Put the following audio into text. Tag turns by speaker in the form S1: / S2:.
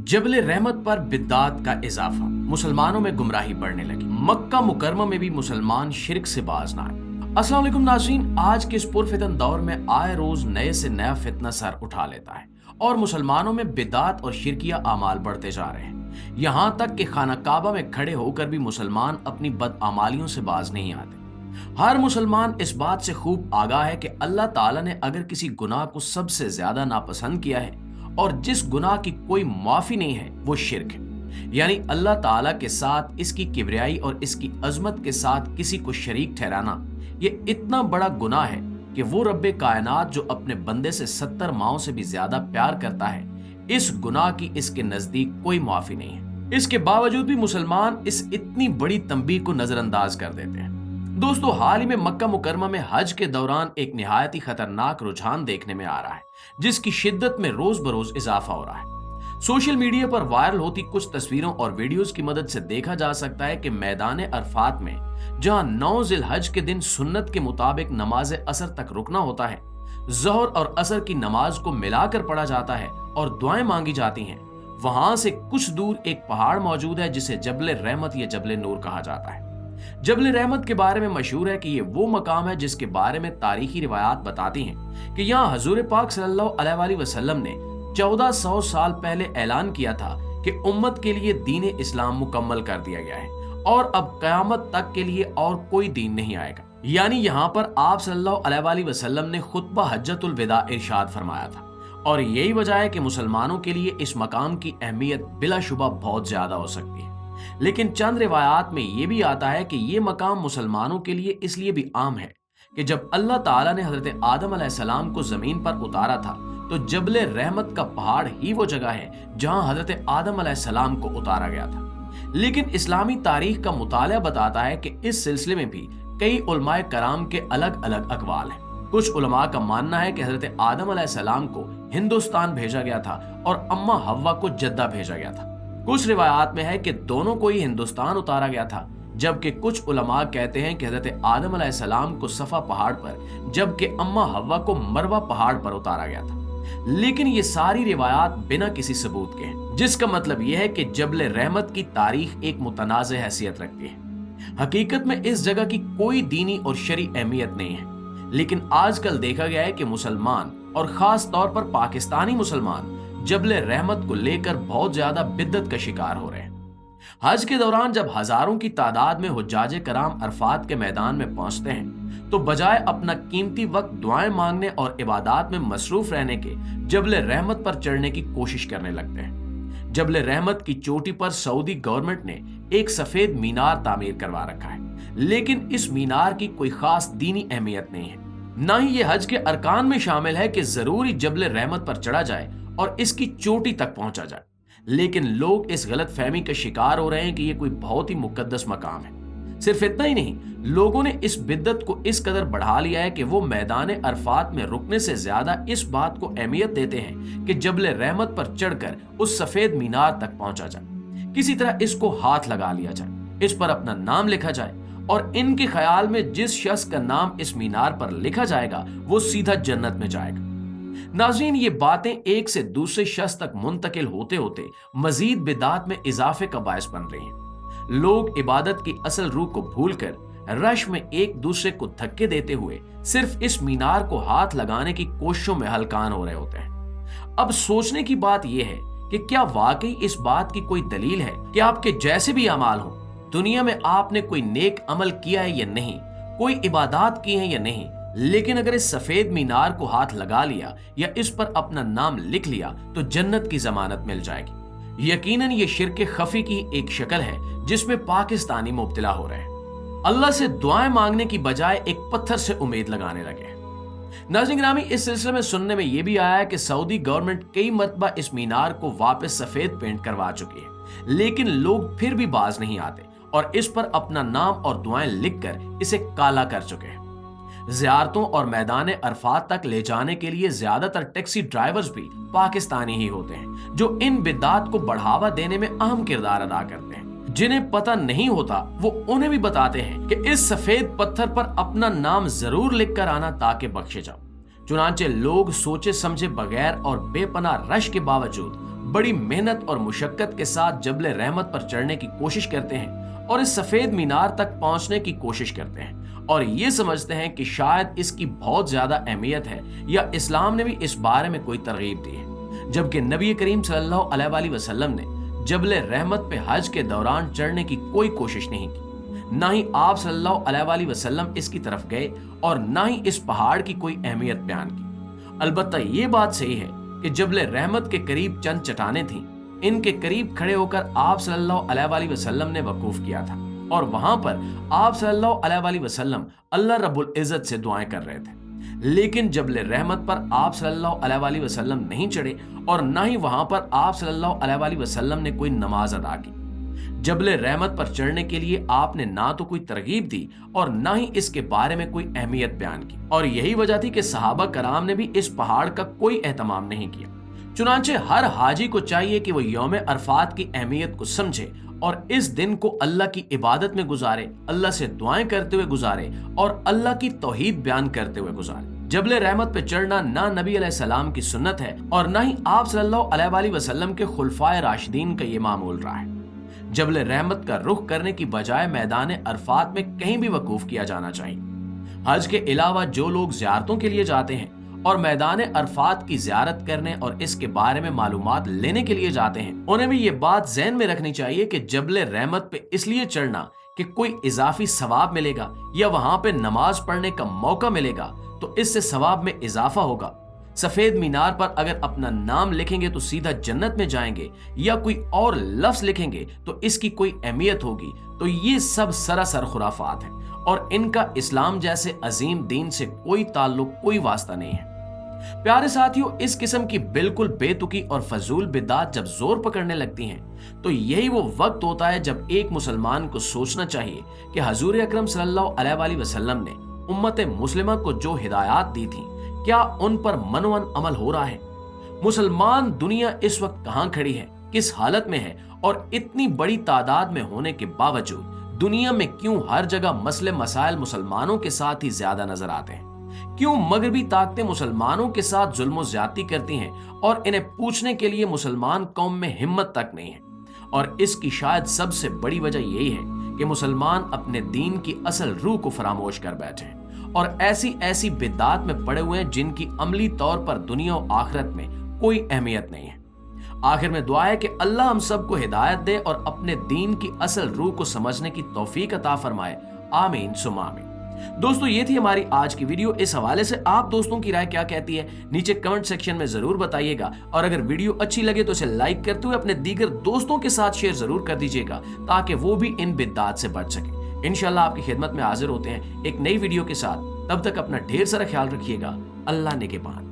S1: जबल रहमत पर बिद्दात का इजाफा, मुसलमानों में गुमराही बढ़ने लगी। मक्का मुकरमा में भी मुसलमान शिरक से बाज ना आए। अस्सलाम वालेकुम नाज़रीन, आज के इस पुरफितन दौर में आए रोज नए से नया फितना सर उठा लेता है और मुसलमानों में बिदात और शिरकिया आमाल बढ़ते जा रहे हैं। यहाँ तक कि खाना काबा में खड़े होकर भी मुसलमान अपनी बदआमालियों से बाज नहीं आते। हर मुसलमान इस बात से खूब आगाह है कि अल्लाह ताला ने अगर किसी गुनाह को सबसे ज्यादा नापसंद किया है और जिस गुनाह की कोई माफी नहीं है वो शिर्क है। यानी अल्लाह ताला के साथ इसकी किबरियाई और इसकी अजमत के साथ किसी को शरीक ठहराना ये इतना बड़ा गुनाह है कि वो रब्बे कायनात जो अपने बंदे से 70 माओं से भी ज्यादा प्यार करता है, इस गुनाह की इसके नजदीक कोई माफी नहीं है। इसके बावजूद भी मुसलमान इस इतनी बड़ी तंबीह को नजरअंदाज कर देते हैं। दोस्तों, हाल ही में मक्का मुकरमा में हज के दौरान एक निहायत ही खतरनाक रुझान देखने में आ रहा है, जिसकी शिद्दत में रोज बरोज इजाफा हो रहा है। सोशल मीडिया पर वायरल होती कुछ तस्वीरों और वीडियोस की मदद से देखा जा सकता है कि मैदान अरफात में जहां 9 ज़िलहज के दिन सुन्नत के मुताबिक नमाज असर तक रुकना होता है, ज़ोहर और असर की नमाज को मिलाकर पढ़ा जाता है और दुआएं मांगी जाती हैं। वहां से कुछ दूर एक पहाड़ मौजूद है जिसे जबल रहमत या जबल नूर कहा जाता है। जबल रहमत के बारे में मशहूर है कि ये वो मकाम है जिसके बारे में तारीखी रिवायात बताती हैं कि यहाँ हजूर पाक सल्लल्लाहु अलैहि वसल्लम ने 1400 साल पहले ऐलान किया था कि उम्मत के लिए दीन इस्लाम मुकम्मल कर दिया गया है और अब कयामत तक के लिए और कोई दीन नहीं आएगा। यानी यहाँ पर आप सल्लल्लाहु अलैहि वसल्लम ने खुतबा हज्जतुल विदा इरशाद फरमाया था और यही वजह है कि मुसलमानों के लिए इस मकाम की अहमियत बिलाशुबा बहुत ज्यादा हो सकती है। लेकिन चंद रिवायात में यह भी आता है कि यह मकाम मुसलमानों के लिए इसलिए भी आम है कि जब अल्लाह ताला ने हजरत आदम अलैहिस्सलाम को जमीन पर उतारा था तो जबल रहमत का पहाड़ ही वो जगह है जहां हजरत आदम अलैहिस्सलाम को उतारा गया था। लेकिन इस्लामी तारीख का मुताला बताता है कि इस सिलसिले में भी कई उलमाए कराम के अलग अलग अकवाल हैं। कुछ उलमा का मानना है कि हजरत आदम अलैहिस्सलाम को हिंदुस्तान भेजा गया था और अम्मा हव्वा को जद्दा भेजा गया था। कुछ रिवायात में है कि दोनों को ही हिंदुस्तान उतारा गया था, जबकि कुछ उलमा कहते हैं कि हजरत आदम अलैहिस्सलाम को सफा पहाड़ पर जबकि अम्मा हव्वा को मरवा पहाड़ पर उतारा गया था। लेकिन ये सारी रिवायात बिना किसी सबूत के हैं, जिसका मतलब यह है कि जबल रहमत की तारीख एक मुतनाज़ हैसियत रखती है। हकीकत में इस जगह की कोई दीनी और शरई अहमियत नहीं है, लेकिन आजकल देखा गया है कि मुसलमान और खास तौर पर पाकिस्तानी मुसलमान जबल रहमत को लेकर बहुत ज्यादा बिद्दत का शिकार हो रहे हैं। हज के दौरान जब हजारों की तादाद में हुज्जाजे कराम अरफात के मैदान में पहुंचते हैं तो बजाय अपना कीमती वक्त दुआएं मांगने और इबादत में मसरूफ रहने के जबल रहमत पर चढ़ने की कोशिश करने लगते हैं। जबल रहमत की चोटी पर सऊदी गवर्नमेंट ने एक सफेद मीनार तामीर करवा रखा है, लेकिन इस मीनार की कोई खास दीनी अहमियत नहीं है। न ही ये हज के अरकान में शामिल है कि जरूरी जबल रहमत पर चढ़ा जाए और इसकी चोटी तक पहुंचा जाए। लेकिन लोग इस गलत फहमी का शिकार हो रहे हैं कि यह कोई बहुत ही मुकद्दस मकाम है। सिर्फ इतना ही नहीं, लोगों ने इस बिद्दत को इस कदर बढ़ा लिया है कि वो मैदान अरफात में रुकने से ज्यादा इस बात को अहमियत देते हैं कि जबल रहमत पर चढ़कर उस सफेद मीनार तक पहुंचा जाए, किसी तरह इसको हाथ लगा लिया जाए, इस पर अपना नाम लिखा जाए और इनके ख्याल में जिस शख्स का नाम इस मीनार पर लिखा जाएगा वो सीधा जन्नत में जाएगा। नाज़रीन, ये बातें एक से दूसरे शख्स तक मुंतकिल होते होते मजीद बिदात में इजाफे का बायस बन रही हैं। लोग इबादत की असल रूह को भूलकर रश में एक दूसरे को धक्के देते हुए सिर्फ इस मीनार को हाथ लगाने की कोशिशों में हलकान हो रहे होते हैं। अब सोचने की बात यह है कि क्या वाकई इस बात की कोई दलील है कि आपके जैसे भी अमाल हो, दुनिया में आपने कोई नेक अमल किया है या नहीं, कोई इबादत की है या नहीं, लेकिन अगर इस सफेद मीनार को हाथ लगा लिया या इस पर अपना नाम लिख लिया तो जन्नत की जमानत मिल जाएगी। यकीनन ये शिर्क खफी की एक शक्ल है जिसमें पाकिस्तानी मुब्तला हो रहे हैं। अल्लाह से दुआएं मांगने की बजाय एक पत्थर से उम्मीद लगाने लगे। नाज़रीन गिरामी, इस सिलसिले में सुनने में यह भी आया है कि सऊदी गवर्नमेंट कई मरतबा इस मीनार को वापस सफेद पेंट करवा चुकी है, लेकिन लोग फिर भी बाज नहीं आते और इस पर अपना नाम और दुआएं लिखकर इसे काला कर चुके हैं। ज़ियारतों और मैदान अरफात तक ले जाने के लिए ज्यादातर टैक्सी ड्राइवर्स भी पाकिस्तानी ही होते हैं, जो इन बिदात को बढ़ावा देने में अहम किरदार अदा करते हैं। जिन्हें पता नहीं होता वो उन्हें भी बताते हैं कि इस सफेद पत्थर पर अपना नाम जरूर लिख कर आना ताकि बख्शे जाओ। चुनांचे लोग सोचे समझे बगैर और बेपनाह रश के बावजूद बड़ी मेहनत और मुशक्कत के साथ जबल रहमत पर चढ़ने की कोशिश करते हैं और इस सफेद मीनार तक पहुंचने की कोशिश करते हैं और ये समझते हैं कि शायद इसकी बहुत ज्यादा अहमियत है या इस्लाम ने भी इस बारे में कोई तरगीब दी है, जबकि नबी करीम सल्लल्लाहु अलैहि वसल्लम ने जबल रहमत पे हज के दौरान चढ़ने की कोई कोशिश नहीं की। ना ही आप सल्लल्लाहु अलैहि वसल्लम इसकी तरफ गए और ना ही इस पहाड़ की कोई अहमियत बयान की। अलबत्ता ये बात सही है कि जबल रहमत के करीब चंद चट्टानें थीं, इनके करीब खड़े होकर आप सल्लल्लाहु अलैहि वसल्लम ने वकूफ किया था और वहां पर आप सल्लल्लाहु अलैहि वसल्लम अल्लाह रब्बुल इज्जत से दुआएं कर रहे थे। लेकिन जबल रहमत पर आप सल्लल्लाहु अलैहि वसल्लम नहीं चढ़े और ना ही वहां पर आप सल्लल्लाहु अलैहि वसल्लम ने कोई नमाज अदा की। जबल रहमत पर चढ़ने के लिए आपने ना तो कोई तरगीब दी और ना ही इसके बारे में कोई अहमियत बयान की और यही वजह थी कि सहाबा कराम ने भी इस पहाड़ का कोई एहतमाम नहीं किया। चुनांचे हर हाजी को चाहिए कि वो यौम अरफात की अहमियत को समझे और इस दिन को अल्लाह की इबादत में गुजारे, अल्लाह से दुआएं करते हुए गुजारे और अल्लाह की तौहीद बयान करते हुए गुजारे। जबल रहमत पे चढ़ना ना नबी अलैहिस्सलाम की सुन्नत है और ना ही आप सल्लल्लाहु अलैहि वसल्लम के खुलफाए राशिदीन का ये मामूल रहा है। जबल रहमत का रुख करने की बजाय मैदान अरफात में कहीं भी वकूफ किया जाना चाहिए। हज के अलावा जो लोग ज़ियारतों के लिए जाते हैं और मैदान अरफात की ज़ियारत करने और इसके बारे में मालूमात लेने के लिए जाते हैं, उन्हें भी ये बात ज़हन में रखनी चाहिए कि जबल रहमत पे इसलिए चढ़ना कि कोई इजाफी सवाब मिलेगा या वहां पे नमाज पढ़ने का मौका मिलेगा तो इससे सवाब में इजाफा होगा। सफेद मीनार पर अगर अपना नाम लिखेंगे तो सीधा जन्नत में जाएंगे या कोई और लफ्ज लिखेंगे तो इसकी कोई अहमियत होगी, तो ये सब सरासर खुराफात हैं और इनका इस्लाम जैसे अजीम दीन से कोई ताल्लुक, कोई वास्ता नहीं है। प्यारे साथियों, इस किस्म की बिल्कुल बेतुकी और फजूल बिदात जब जोर पकड़ने लगती हैं तो यही वो वक्त होता है जब एक मुसलमान को सोचना चाहिए कि हजूर अकरम सल्लल्लाहु अलैहि वसल्लम ने उम्मत मुस्लिमा को जो हिदायत दी थी, क्या उन पर मनोवन अमल हो रहा है? मुसलमान दुनिया इस वक्त कहां खड़ी है, किस हालत में है और इतनी बड़ी तादाद में होने के बावजूद दुनिया में क्यों हर जगह मसले मसाइल मुसलमानों के साथ ही ज्यादा नजर आते हैं? क्यों मगरबी ताकतें मुसलमानों के साथ जुल्म ज्यादती करती हैं और इन्हें पूछने के लिए मुसलमान कौम में हिम्मत तक नहीं है? और इसकी शायद सबसे बड़ी वजह यही है कि मुसलमान अपने दीन की असल रूह को फरामोश कर बैठे हैं और ऐसी बिदात में पड़े हुए हैं जिनकी अमली तौर पर दुनिया और आखिरत में कोई अहमियत नहीं है। आखिर में दुआ है कि अल्लाह हम सबको हिदायत दे और अपने दीन की असल रूह को समझने की तौफीक अता फरमाए। आमीन सुम्मा आमीन। दोस्तों, ये थी हमारी आज की वीडियो। इस हवाले से आप दोस्तों की राय क्या कहती है नीचे कमेंट सेक्शन में जरूर बताइएगा और अगर वीडियो अच्छी लगे तो इसे लाइक करते हुए अपने दीगर दोस्तों के साथ शेयर जरूर कर दीजिएगा ताकि वो भी इन बिद्दात से बच सके। इंशाल्लाह आपकी खिदमत में हाजिर होते हैं एक नई वीडियो के साथ। तब तक अपना ढेर सारा ख्याल रखिएगा। अल्लाह ने के बाद।